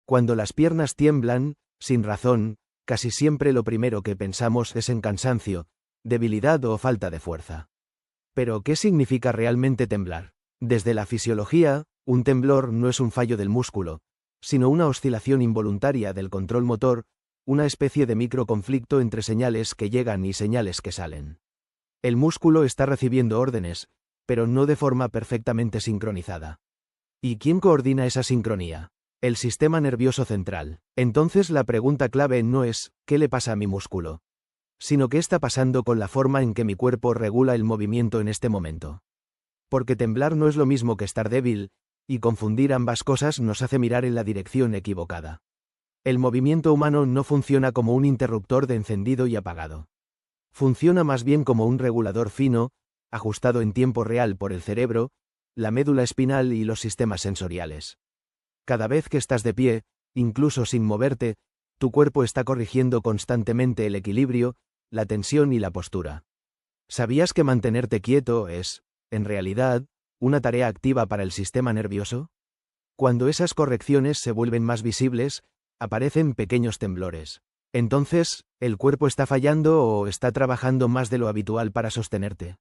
Cuando las piernas tiemblan, sin razón, casi siempre lo primero que pensamos es en cansancio, debilidad o falta de fuerza. Pero, ¿qué significa realmente temblar? Desde la fisiología, un temblor no es un fallo del músculo, sino una oscilación involuntaria del control motor, una especie de microconflicto entre señales que llegan y señales que salen. El músculo está recibiendo órdenes, pero no de forma perfectamente sincronizada. ¿Y quién coordina esa sincronía? El sistema nervioso central. Entonces la pregunta clave no es ¿qué le pasa a mi músculo?, sino qué está pasando con la forma en que mi cuerpo regula el movimiento en este momento. Porque temblar no es lo mismo que estar débil, y confundir ambas cosas nos hace mirar en la dirección equivocada. El movimiento humano no funciona como un interruptor de encendido y apagado. Funciona más bien como un regulador fino, ajustado en tiempo real por el cerebro, la médula espinal y los sistemas sensoriales. Cada vez que estás de pie, incluso sin moverte, tu cuerpo está corrigiendo constantemente el equilibrio, la tensión y la postura. ¿Sabías que mantenerte quieto es, en realidad, una tarea activa para el sistema nervioso? Cuando esas correcciones se vuelven más visibles, aparecen pequeños temblores. Entonces, ¿el cuerpo está fallando o está trabajando más de lo habitual para sostenerte?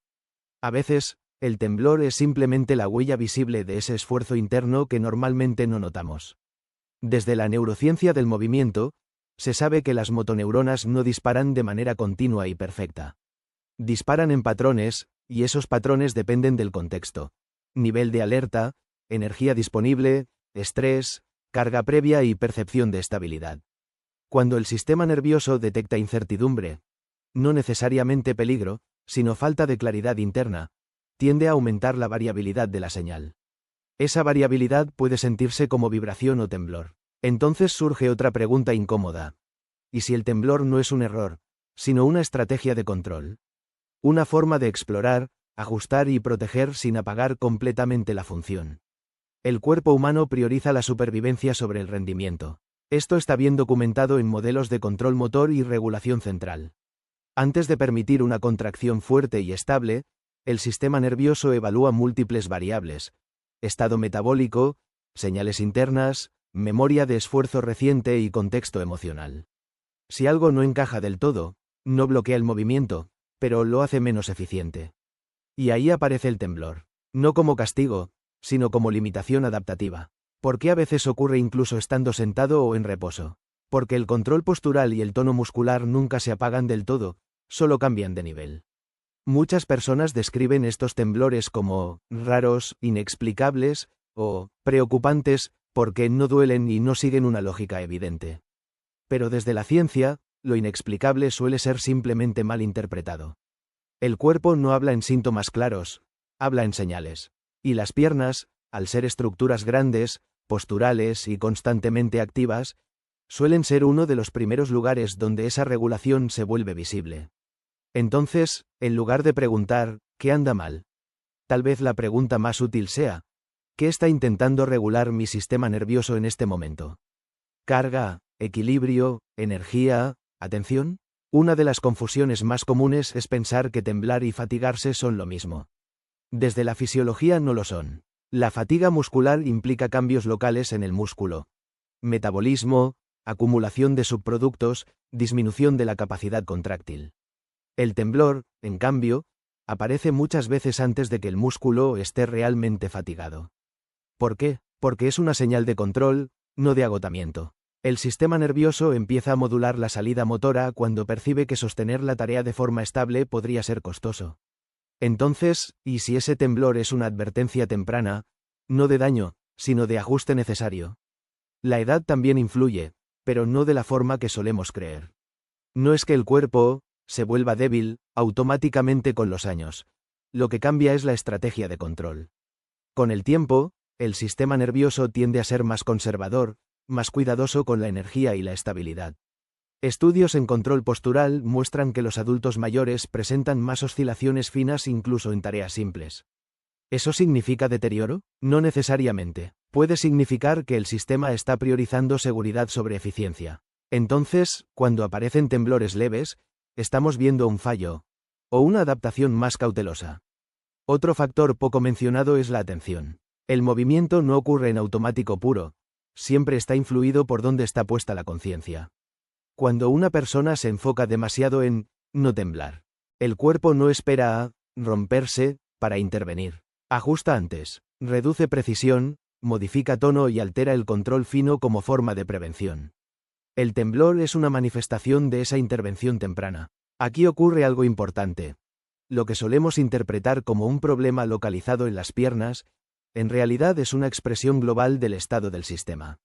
A veces, el temblor es simplemente la huella visible de ese esfuerzo interno que normalmente no notamos. Desde la neurociencia del movimiento, se sabe que las motoneuronas no disparan de manera continua y perfecta. Disparan en patrones, y esos patrones dependen del contexto. Nivel de alerta, energía disponible, estrés, carga previa y percepción de estabilidad. Cuando el sistema nervioso detecta incertidumbre, no necesariamente peligro, sino falta de claridad interna, tiende a aumentar la variabilidad de la señal. Esa variabilidad puede sentirse como vibración o temblor. Entonces surge otra pregunta incómoda. ¿Y si el temblor no es un error, sino una estrategia de control? Una forma de explorar, ajustar y proteger sin apagar completamente la función. El cuerpo humano prioriza la supervivencia sobre el rendimiento. Esto está bien documentado en modelos de control motor y regulación central. Antes de permitir una contracción fuerte y estable, el sistema nervioso evalúa múltiples variables: estado metabólico, señales internas, memoria de esfuerzo reciente y contexto emocional. Si algo no encaja del todo, no bloquea el movimiento, pero lo hace menos eficiente. Y ahí aparece el temblor. No como castigo, sino como limitación adaptativa. ¿Por qué a veces ocurre incluso estando sentado o en reposo? Porque el control postural y el tono muscular nunca se apagan del todo, solo cambian de nivel. Muchas personas describen estos temblores como raros, inexplicables o preocupantes, porque no duelen y no siguen una lógica evidente. Pero desde la ciencia, lo inexplicable suele ser simplemente mal interpretado. El cuerpo no habla en síntomas claros, habla en señales. Y las piernas, al ser estructuras grandes, posturales y constantemente activas, suelen ser uno de los primeros lugares donde esa regulación se vuelve visible. Entonces, en lugar de preguntar, ¿qué anda mal?, tal vez la pregunta más útil sea, ¿qué está intentando regular mi sistema nervioso en este momento? ¿Carga, equilibrio, energía, atención? Una de las confusiones más comunes es pensar que temblar y fatigarse son lo mismo. Desde la fisiología no lo son. La fatiga muscular implica cambios locales en el músculo. Metabolismo, acumulación de subproductos, disminución de la capacidad contráctil. El temblor, en cambio, aparece muchas veces antes de que el músculo esté realmente fatigado. ¿Por qué? Porque es una señal de control, no de agotamiento. El sistema nervioso empieza a modular la salida motora cuando percibe que sostener la tarea de forma estable podría ser costoso. Entonces, ¿y si ese temblor es una advertencia temprana, no de daño, sino de ajuste necesario? La edad también influye, pero no de la forma que solemos creer. No es que el cuerpo se vuelva débil automáticamente con los años. Lo que cambia es la estrategia de control. Con el tiempo, el sistema nervioso tiende a ser más conservador, más cuidadoso con la energía y la estabilidad. Estudios en control postural muestran que los adultos mayores presentan más oscilaciones finas incluso en tareas simples. ¿Eso significa deterioro? No necesariamente. Puede significar que el sistema está priorizando seguridad sobre eficiencia. Entonces, cuando aparecen temblores leves, estamos viendo un fallo, o una adaptación más cautelosa. Otro factor poco mencionado es la atención. El movimiento no ocurre en automático puro, siempre está influido por dónde está puesta la conciencia. Cuando una persona se enfoca demasiado en no temblar, el cuerpo no espera a romperse para intervenir. Ajusta antes, reduce precisión, modifica tono y altera el control fino como forma de prevención. El temblor es una manifestación de esa intervención temprana. Aquí ocurre algo importante. Lo que solemos interpretar como un problema localizado en las piernas, en realidad es una expresión global del estado del sistema.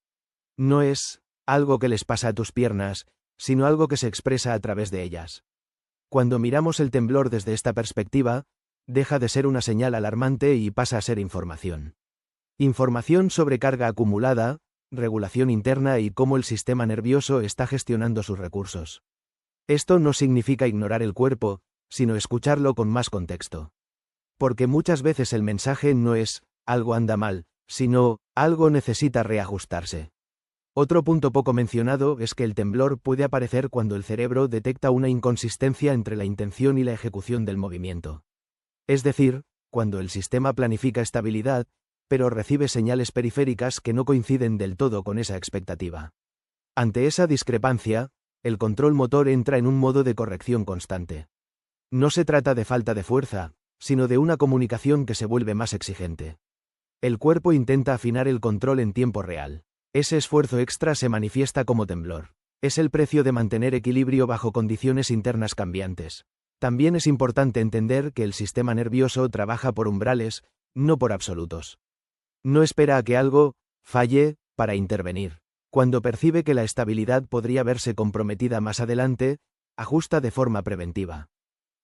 No es algo que les pasa a tus piernas, sino algo que se expresa a través de ellas. Cuando miramos el temblor desde esta perspectiva, deja de ser una señal alarmante y pasa a ser información. Información sobre carga acumulada, regulación interna y cómo el sistema nervioso está gestionando sus recursos. Esto no significa ignorar el cuerpo, sino escucharlo con más contexto. Porque muchas veces el mensaje no es algo anda mal, sino algo necesita reajustarse. Otro punto poco mencionado es que el temblor puede aparecer cuando el cerebro detecta una inconsistencia entre la intención y la ejecución del movimiento. Es decir, cuando el sistema planifica estabilidad, pero recibe señales periféricas que no coinciden del todo con esa expectativa. Ante esa discrepancia, el control motor entra en un modo de corrección constante. No se trata de falta de fuerza, sino de una comunicación que se vuelve más exigente. El cuerpo intenta afinar el control en tiempo real. Ese esfuerzo extra se manifiesta como temblor. Es el precio de mantener equilibrio bajo condiciones internas cambiantes. También es importante entender que el sistema nervioso trabaja por umbrales, no por absolutos. No espera a que algo falle para intervenir. Cuando percibe que la estabilidad podría verse comprometida más adelante, ajusta de forma preventiva.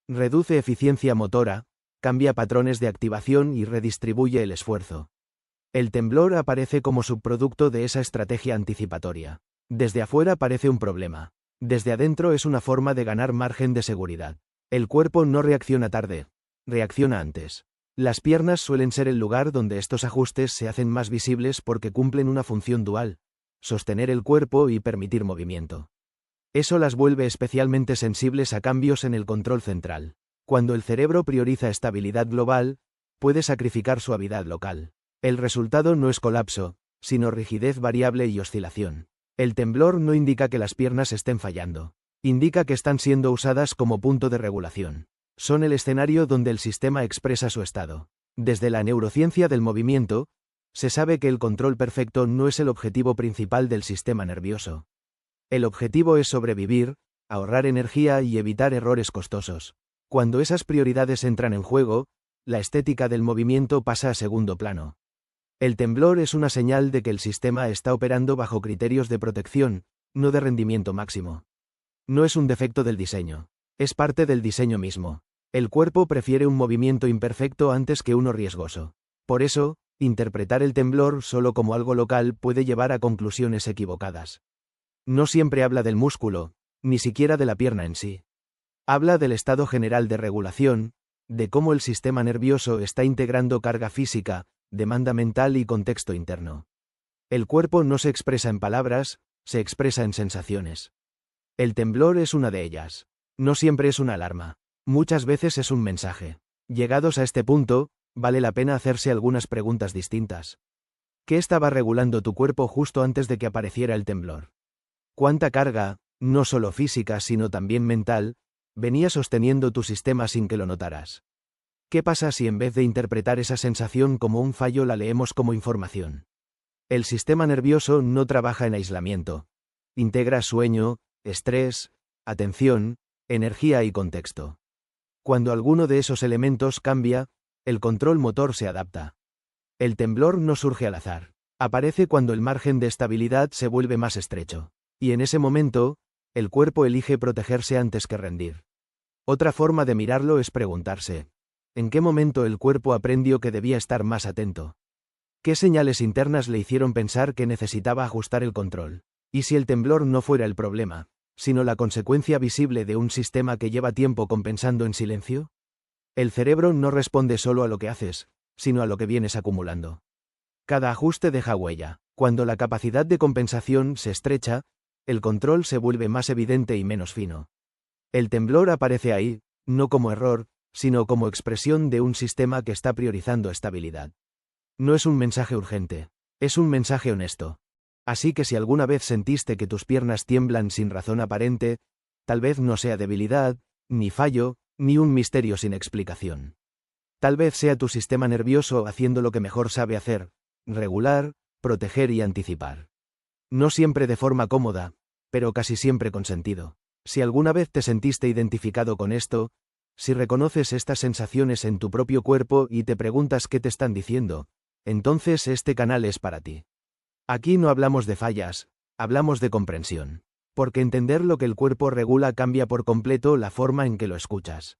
Reduce eficiencia motora, cambia patrones de activación y redistribuye el esfuerzo. El temblor aparece como subproducto de esa estrategia anticipatoria. Desde afuera parece un problema. Desde adentro es una forma de ganar margen de seguridad. El cuerpo no reacciona tarde, reacciona antes. Las piernas suelen ser el lugar donde estos ajustes se hacen más visibles porque cumplen una función dual: sostener el cuerpo y permitir movimiento. Eso las vuelve especialmente sensibles a cambios en el control central. Cuando el cerebro prioriza estabilidad global, puede sacrificar suavidad local. El resultado no es colapso, sino rigidez variable y oscilación. El temblor no indica que las piernas estén fallando. Indica que están siendo usadas como punto de regulación. Son el escenario donde el sistema expresa su estado. Desde la neurociencia del movimiento, se sabe que el control perfecto no es el objetivo principal del sistema nervioso. El objetivo es sobrevivir, ahorrar energía y evitar errores costosos. Cuando esas prioridades entran en juego, la estética del movimiento pasa a segundo plano. El temblor es una señal de que el sistema está operando bajo criterios de protección, no de rendimiento máximo. No es un defecto del diseño. Es parte del diseño mismo. El cuerpo prefiere un movimiento imperfecto antes que uno riesgoso. Por eso, interpretar el temblor solo como algo local puede llevar a conclusiones equivocadas. No siempre habla del músculo, ni siquiera de la pierna en sí. Habla del estado general de regulación, de cómo el sistema nervioso está integrando carga física, demanda mental y contexto interno. El cuerpo no se expresa en palabras, se expresa en sensaciones. El temblor es una de ellas. No siempre es una alarma. Muchas veces es un mensaje. Llegados a este punto, vale la pena hacerse algunas preguntas distintas. ¿Qué estaba regulando tu cuerpo justo antes de que apareciera el temblor? ¿Cuánta carga, no solo física sino también mental, venía sosteniendo tu sistema sin que lo notaras? ¿Qué pasa si en vez de interpretar esa sensación como un fallo la leemos como información? El sistema nervioso no trabaja en aislamiento. Integra sueño, estrés, atención, energía y contexto. Cuando alguno de esos elementos cambia, el control motor se adapta. El temblor no surge al azar. Aparece cuando el margen de estabilidad se vuelve más estrecho. Y en ese momento, el cuerpo elige protegerse antes que rendir. Otra forma de mirarlo es preguntarse: ¿en qué momento el cuerpo aprendió que debía estar más atento? ¿Qué señales internas le hicieron pensar que necesitaba ajustar el control? ¿Y si el temblor no fuera el problema, sino la consecuencia visible de un sistema que lleva tiempo compensando en silencio? El cerebro no responde solo a lo que haces, sino a lo que vienes acumulando. Cada ajuste deja huella. Cuando la capacidad de compensación se estrecha, el control se vuelve más evidente y menos fino. El temblor aparece ahí, no como error, sino como expresión de un sistema que está priorizando estabilidad. No es un mensaje urgente, es un mensaje honesto. Así que si alguna vez sentiste que tus piernas tiemblan sin razón aparente, tal vez no sea debilidad, ni fallo, ni un misterio sin explicación. Tal vez sea tu sistema nervioso haciendo lo que mejor sabe hacer: regular, proteger y anticipar. No siempre de forma cómoda, pero casi siempre con sentido. Si alguna vez te sentiste identificado con esto, si reconoces estas sensaciones en tu propio cuerpo y te preguntas qué te están diciendo, entonces este canal es para ti. Aquí no hablamos de fallas, hablamos de comprensión. Porque entender lo que el cuerpo regula cambia por completo la forma en que lo escuchas.